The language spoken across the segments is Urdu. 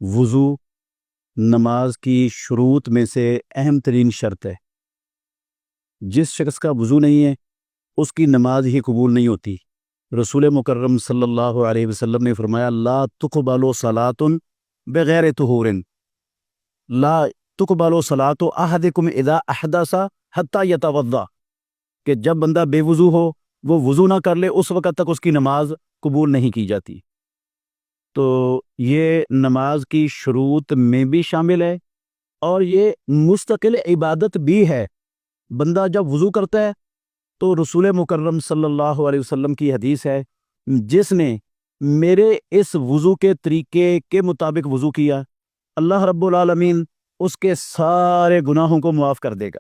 وضو نماز کی شروط میں سے اہم ترین شرط ہے۔ جس شخص کا وضو نہیں ہے اس کی نماز ہی قبول نہیں ہوتی۔ رسول مکرم صلی اللہ علیہ وسلم نے فرمایا لا تقبل صلاۃ بغیر طہور، لا تقبل صلاۃ احدکم اذا احدث حتی یتوضا، کہ جب بندہ بے وضو ہو وہ وضو نہ کر لے اس وقت تک اس کی نماز قبول نہیں کی جاتی۔ تو یہ نماز کی شروط میں بھی شامل ہے اور یہ مستقل عبادت بھی ہے۔ بندہ جب وضو کرتا ہے تو رسول مکرم صلی اللہ علیہ وسلم کی حدیث ہے جس نے میرے اس وضو کے طریقے کے مطابق وضو کیا اللہ رب العالمین اس کے سارے گناہوں کو معاف کر دے گا۔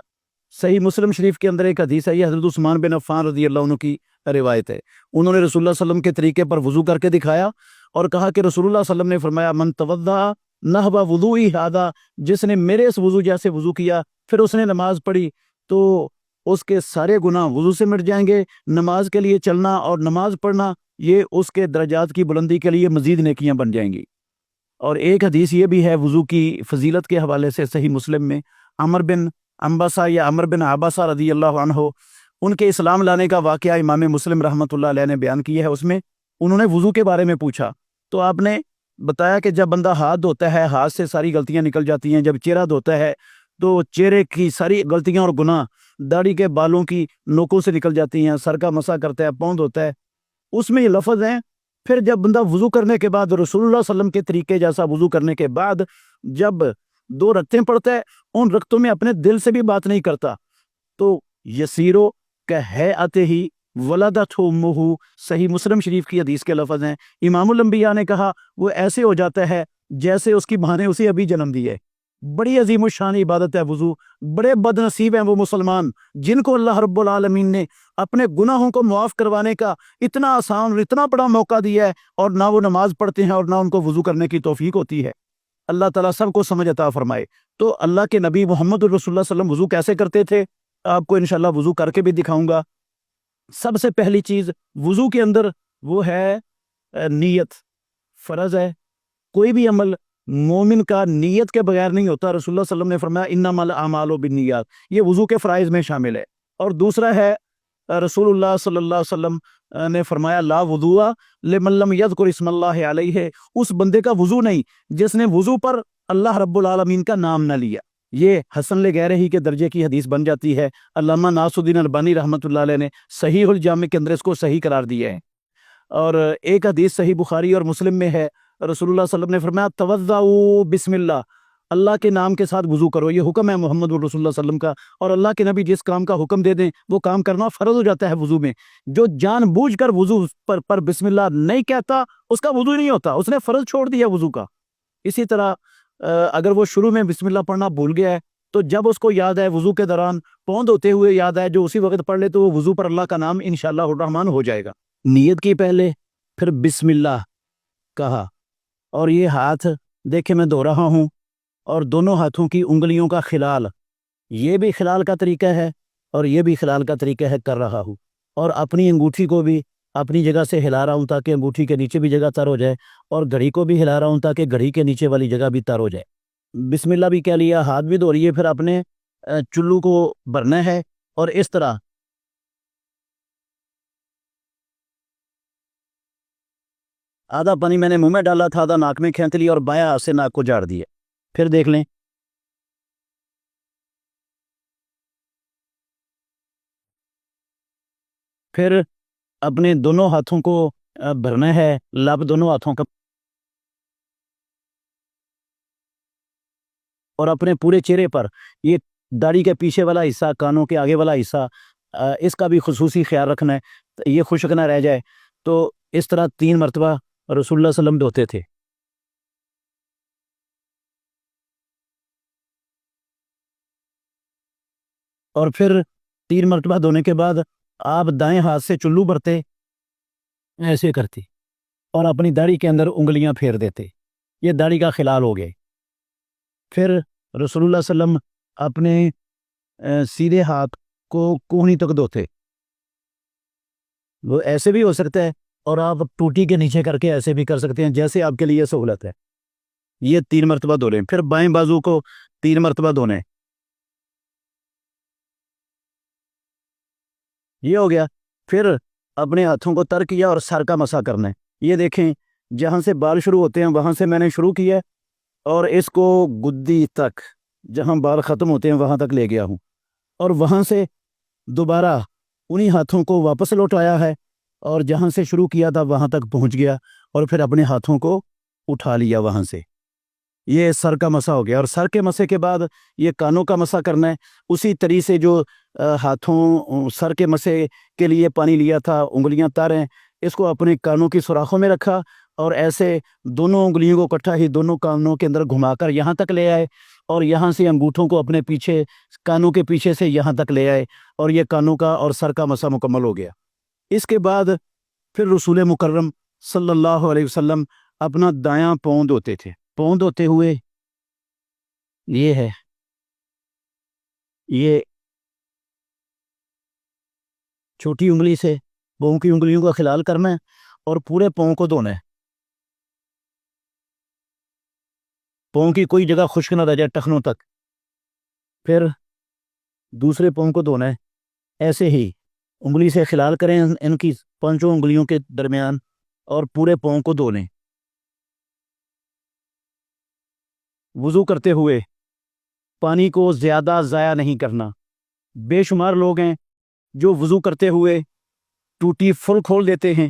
صحیح مسلم شریف کے اندر ایک حدیث ہے، یہ حضرت عثمان بن عفان رضی اللہ عنہ کی روایت ہے۔ انہوں نے رسول اللہ صلی اللہ علیہ وسلم کے طریقے پر وضو کر کے دکھایا اور کہا کہ رسول اللہ صلی اللہ علیہ وسلم نے فرمایا من توضأ نحو وضوئی ھذا، جس نے میرے اس وضو جیسے وضو کیا پھر اس نے نماز پڑھی تو اس کے سارے گناہ وضو سے مٹ جائیں گے۔ نماز کے لیے چلنا اور نماز پڑھنا یہ اس کے درجات کی بلندی کے لیے مزید نیکیاں بن جائیں گی۔ اور ایک حدیث یہ بھی ہے وضو کی فضیلت کے حوالے سے صحیح مسلم میں، عمر بن انبسہ یا عمر بن عباسہ رضی اللہ عنہ، ان کے اسلام لانے کا واقعہ امام مسلم رحمۃ اللہ علیہ نے بیان کیا ہے۔ اس میں انہوں نے وضو کے بارے میں پوچھا تو آپ نے بتایا کہ جب بندہ ہاتھ دھوتا ہے ہاتھ سے ساری غلطیاں نکل جاتی ہیں، جب چہرہ دھوتا ہے تو چہرے کی ساری غلطیاں اور گناہ داڑھی کے بالوں کی نوکوں سے نکل جاتی ہیں، سر کا مسح کرتا ہے، پاؤں دھوتا ہے، اس میں یہ لفظ ہیں۔ پھر جب بندہ وضو کرنے کے بعد رسول اللہ صلی اللہ علیہ وسلم کے طریقے جیسا وضو کرنے کے بعد جب 2 رکعتیں پڑھتا ہے ان رکعتوں میں اپنے دل سے بھی بات نہیں کرتا تو یسیرو کہیئتہ ولدتہ امہ، صحیح مسلم شریف کی حدیث کے لفظ ہیں۔ امام الانبیاء نے کہا وہ ایسے ہو جاتا ہے جیسے اس کی ماں نے اسے ابھی جنم دی ہے۔ بڑی عظیم الشان عبادت ہے وضو۔ بڑے بد نصیب ہیں وہ مسلمان جن کو اللہ رب العالمین نے اپنے گناہوں کو معاف کروانے کا اتنا آسان اور اتنا بڑا موقع دیا ہے اور نہ وہ نماز پڑھتے ہیں اور نہ ان کو وضو کرنے کی توفیق ہوتی ہے۔ اللہ تعالیٰ سب کو سمجھ عطا فرمائے۔ تو اللہ کے نبی محمد الرسول اللہ صلی اللہ علیہ وسلم وضو کیسے کرتے تھے آپ کو انشاءاللہ وضو کر کے بھی دکھاؤں گا۔ سب سے پہلی چیز وضو کے اندر وہ ہے نیت، فرض ہے۔ کوئی بھی عمل مومن کا نیت کے بغیر نہیں ہوتا۔ رسول اللہ صلی اللہ علیہ وسلم نے فرمایا انما الاعمال بالنیات، یہ وضو کے فرائض میں شامل ہے۔ اور دوسرا ہے رسول اللہ صلی اللہ علیہ وسلم نے فرمایا لا وضوء لمن لم یذکر اسم اللہ علیہ، اس بندے کا وضو نہیں جس نے وضو پر اللہ رب العالمین کا نام نہ لیا۔ یہ حسن لغیرہ کے درجے کی حدیث بن جاتی ہے۔ علامہ ناصر الدین البانی رحمۃ اللہ علیہ نے صحیح الجامع کے اندر اس کو صحیح قرار دیا ہے۔ اور ایک حدیث صحیح بخاری اور مسلم میں ہے، رسول اللہ صلی اللہ علیہ وسلم نے فرمایا توضؤ بسم اللہ، اللہ کے نام کے ساتھ وضو کرو۔ یہ حکم ہے محمد رسول اللہ صلی اللہ علیہ وسلم کا، اور اللہ کے نبی جس کام کا حکم دے دیں وہ کام کرنا فرض ہو جاتا ہے وضو میں۔ جو جان بوجھ کر وضو پر بسم اللہ نہیں کہتا اس کا وضو نہیں ہوتا، اس نے فرض چھوڑ دیا وضو کا۔ اسی طرح اگر وہ شروع میں بسم اللہ پڑھنا بھول گیا ہے تو جب اس کو یاد ہے وضو کے دوران پاؤں دھوتے ہوئے یاد ہے جو اسی وقت پڑھ لے تو وہ وضو پر اللہ کا نام انشاءاللہ الرحمن ہو جائے گا۔ نیت کی پہلے پھر بسم اللہ کہا، اور یہ ہاتھ دیکھیں میں دھو رہا ہوں اور دونوں ہاتھوں کی انگلیوں کا خلال، یہ بھی خلال کا طریقہ ہے اور یہ بھی خلال کا طریقہ ہے کر رہا ہوں، اور اپنی انگوٹھی کو بھی اپنی جگہ سے ہلا رہا ہوں تاکہ انگوٹھی کے نیچے بھی جگہ تر ہو جائے، اور گھڑی کو بھی ہلا رہا ہوں تاکہ گھڑی کے نیچے والی جگہ بھی تر ہو جائے۔ بسم اللہ بھی کہہ لیا، ہاتھ بھی دھو رہی ہے، پھر اپنے چلو کو بھرنا ہے اور اس طرح آدھا پانی میں نے منہ میں ڈالا تھا، آدھا ناک میں کھینچ لیا اور بایاں ہاتھ سے ناک کو جھاڑ دیا۔ پھر دیکھ لیں پھر اپنے دونوں ہاتھوں کو بھرنا ہے، لب دونوں ہاتھوں کا، اور اپنے پورے چہرے پر یہ داڑھی کے پیچھے والا حصہ، کانوں کے آگے والا حصہ، اس کا بھی خصوصی خیال رکھنا ہے، یہ خشک نہ رہ جائے۔ تو اس طرح 3 مرتبہ رسول اللہ صلی اللہ علیہ وسلم دھوتے تھے۔ اور پھر 3 مرتبہ دھونے کے بعد آپ دائیں ہاتھ سے چلو بھرتے، ایسے کرتے اور اپنی داڑھی کے اندر انگلیاں پھیر دیتے، یہ داڑھی کا خلال ہو گئے۔ پھر رسول اللہ صلی اللہ علیہ وسلم اپنے سیدھے ہاتھ کو کوہنی تک دھوتے، وہ ایسے بھی ہو سکتا ہے اور آپ ٹوٹی کے نیچے کر کے ایسے بھی کر سکتے ہیں جیسے آپ کے لیے سہولت ہے۔ یہ 3 مرتبہ دھو لیں، پھر بائیں بازو کو 3 مرتبہ دھونے، یہ ہو گیا۔ پھر اپنے ہاتھوں کو تر کیا اور سر کا مسح کرنا ہے۔ یہ دیکھیں جہاں سے بال شروع ہوتے ہیں وہاں سے میں نے شروع کیا ہے اور اس کو گدی تک جہاں بال ختم ہوتے ہیں وہاں تک لے گیا ہوں، اور وہاں سے دوبارہ انہی ہاتھوں کو واپس لوٹایا ہے اور جہاں سے شروع کیا تھا وہاں تک پہنچ گیا اور پھر اپنے ہاتھوں کو اٹھا لیا وہاں سے۔ یہ سر کا مسح ہو گیا، اور سر کے مسح کے بعد یہ کانوں کا مسح کرنا ہے۔ اسی طریقے سے جو ہاتھوں سر کے مسح کے لیے پانی لیا تھا، انگلیاں تر ہیں، اس کو اپنے کانوں کی سوراخوں میں رکھا اور ایسے دونوں انگلیوں کو اکٹھا ہی دونوں کانوں کے اندر گھما کر یہاں تک لے آئے، اور یہاں سے انگوٹھوں کو اپنے پیچھے کانوں کے پیچھے سے یہاں تک لے آئے، اور یہ کانوں کا اور سر کا مسح مکمل ہو گیا۔ اس کے بعد پھر رسول مکرم صلی اللہ علیہ وسلم اپنا دایاں پاؤں دھوتے تھے۔ پاؤں دھوتے ہوئے یہ ہے، یہ چھوٹی انگلی سے پاؤں کی انگلیوں کا خلال کرنا ہے اور پورے پاؤں کو دھونا ہے، پاؤں کی کوئی جگہ خشک نہ رہ جائے ٹخنوں تک۔ پھر دوسرے پاؤں کو دھونا ہے، ایسے ہی انگلی سے خلال کریں ان کی 5 انگلیوں کے درمیان اور پورے پاؤں کو دھو لیں۔ وضو کرتے ہوئے پانی کو زیادہ ضائع نہیں کرنا۔ بے شمار لوگ ہیں جو وضو کرتے ہوئے ٹوٹی فل کھول دیتے ہیں،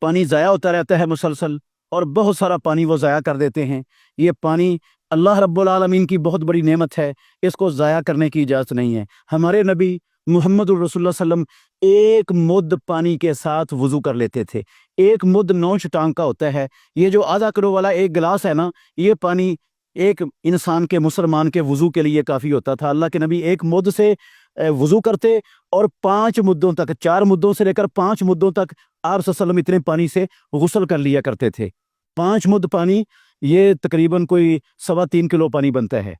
پانی ضائع ہوتا رہتا ہے مسلسل، اور بہت سارا پانی وہ ضائع کر دیتے ہیں۔ یہ پانی اللہ رب العالمین کی بہت بڑی نعمت ہے، اس کو ضائع کرنے کی اجازت نہیں ہے۔ ہمارے نبی محمد الرسول اللہ صلی اللہ علیہ وسلم ایک مد پانی کے ساتھ وضو کر لیتے تھے۔ ایک مد 9 چٹانگ کا ہوتا ہے۔ یہ جو آدھا کلو والا ایک گلاس ہے نا، یہ پانی ایک انسان کے مسلمان کے وضو کے لیے کافی ہوتا تھا۔ اللہ کے نبی ایک مد سے وضو کرتے اور 5 مدوں تک، 4 مدوں سے لے کر 5 مدوں تک آپ صلی اللہ علیہ وسلم اتنے پانی سے غسل کر لیا کرتے تھے۔ 5 مد پانی یہ تقریباً کوئی 3.25 کلو پانی بنتا ہے،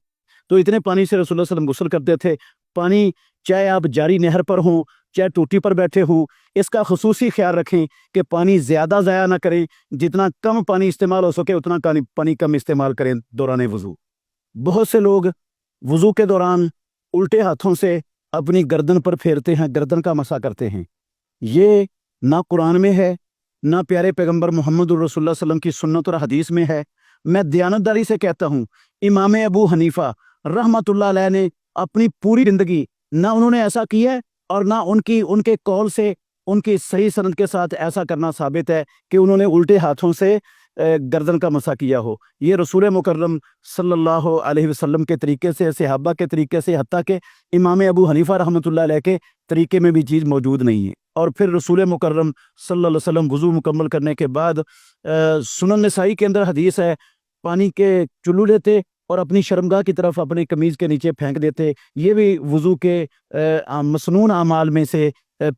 تو اتنے پانی سے رسول اللہ صلی اللہ علیہ وسلم غسل کرتے تھے۔ پانی چاہے آپ جاری نہر پر ہوں چاہے ٹوٹی پر بیٹھے ہوں، اس کا خصوصی خیال رکھیں کہ پانی زیادہ ضائع نہ کریں، جتنا کم پانی استعمال ہو سکے اتنا پانی کم استعمال کریں دوران وضو۔ بہت سے لوگ وضو کے دوران الٹے ہاتھوں سے اپنی گردن پر پھیرتے ہیں، گردن کا مسح کرتے ہیں۔ یہ نہ قرآن میں ہے، نہ پیارے پیغمبر محمد الرسول اللہ صلی اللہ علیہ وسلم کی سنت اور حدیث میں ہے۔ میں دیانتداری سے کہتا ہوں، امام ابو حنیفہ رحمۃ اللہ علیہ نے اپنی پوری زندگی نہ انہوں نے ایسا کیا ہے، اور نہ ان کے قول سے ان کی صحیح سند کے ساتھ ایسا کرنا ثابت ہے کہ انہوں نے الٹے ہاتھوں سے گردن کا مسح کیا ہو۔ یہ رسول مکرم صلی اللہ علیہ وسلم کے طریقے سے، صحابہ کے طریقے سے، حتیٰ کہ امام ابو حنیفہ رحمۃ اللہ علیہ کے طریقے میں بھی چیز موجود نہیں ہے۔ اور پھر رسول مکرم صلی اللہ علیہ وسلم وضو مکمل کرنے کے بعد سنن نسائی کے اندر حدیث ہے، پانی کے چلو لیتے اور اپنی شرمگاہ کی طرف اپنی قمیض کے نیچے پھینک دیتے۔ یہ بھی وضو کے مسنون اعمال میں سے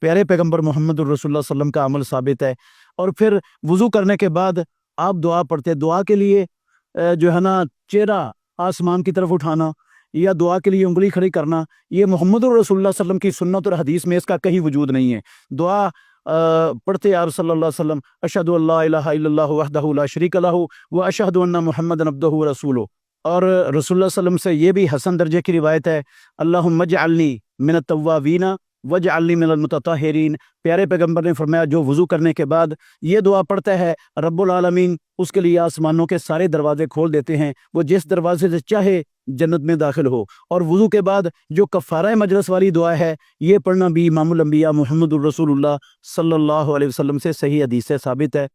پیارے پیغمبر محمد الرسول اللہ صلی اللہ علیہ وسلم کا عمل ثابت ہے۔ اور پھر وضو کرنے کے بعد آپ دعا پڑھتے، دعا کے لیے جو ہے نا چہرہ آسمان کی طرف اٹھانا یا دعا کے لیے انگلی کھڑی کرنا، یہ محمد الرسول اللہ صلی اللہ علیہ وسلم کی سنت اور حدیث میں اس کا کہیں وجود نہیں ہے۔ دعا پڑھتے آپ صلی اللہ علیہ وسلم اشہد ان لا الہ الا اللہ وحدہ لا شریک لہ واشہد ان محمدا عبدہ ورسولہ۔ اور رسول اللہ صلی اللہ علیہ وسلم سے یہ بھی حسن درجے کی روایت ہے، اللہم اجعلنی من التوابین واجعلنی من المتطہرین۔ پیارے پیغمبر نے فرمایا جو وضو کرنے کے بعد یہ دعا پڑھتا ہے، رب العالمین اس کے لیے آسمانوں کے سارے دروازے کھول دیتے ہیں، وہ جس دروازے سے چاہے جنت میں داخل ہو۔ اور وضو کے بعد جو کفارہ مجلس والی دعا ہے، یہ پڑھنا بھی امام الانبیاء محمد الرسول اللہ صلی اللہ علیہ وسلم سے صحیح حدیث سے ثابت ہے۔